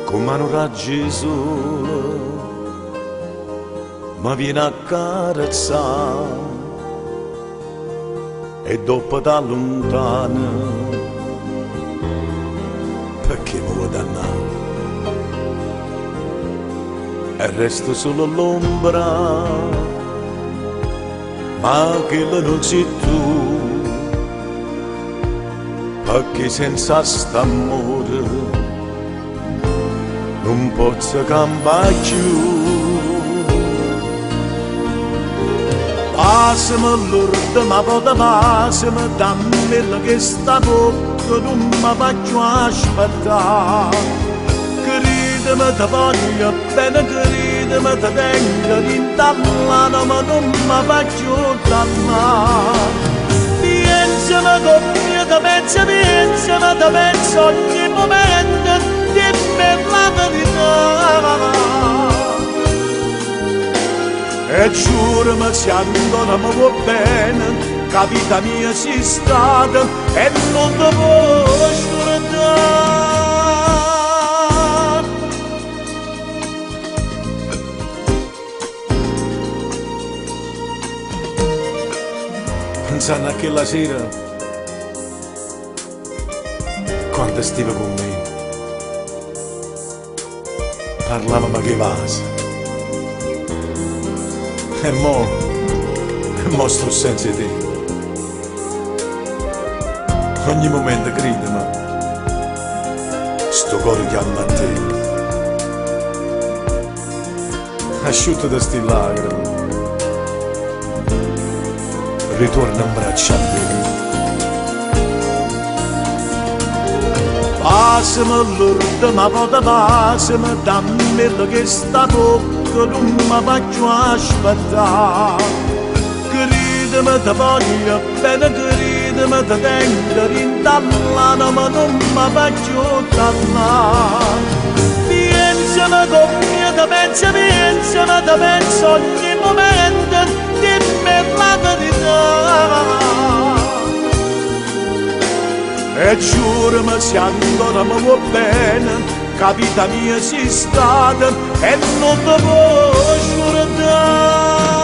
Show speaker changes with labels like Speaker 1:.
Speaker 1: come un raggio sole mi viene a carezzare e dopo da lontano perché mi vuoi dannare e resto solo l'ombra ma che non sei tu perché senza st'amore non posso cambiare più. Passami l'urto, ma poi passami, dammi quello che sta bocca, non mi faccio aspettare. Credimi, ti voglio bene, credimi, ti tengo intallata, ma non mi faccio dannare. Pensami con me, ti penso ogni momento, dimmi la verità. E giurami se ancora mi vuoi bene, che vita mia sei stata e non ti posso scordare. Pensando a quella sera, quando stiva con me, parlavamo che vasi. E mo sto senza te. Ogni momento credimi, sto cuore chiama a te. Asciutto da sti lacrime, ritorna in braccio a te. Passami l'urto, ma poi passami, dammi quello che sta bocca, non mi faccio aspettare. Credimi, ti voglio bene, credimi, ti tengo intallata, ma non mi faccio dannare. Pensami con me, ti penso ogni momento, dimmi la verità. E giurami se ancora mi vuoi bene, che vita mia sei stata e non ti posso scordare.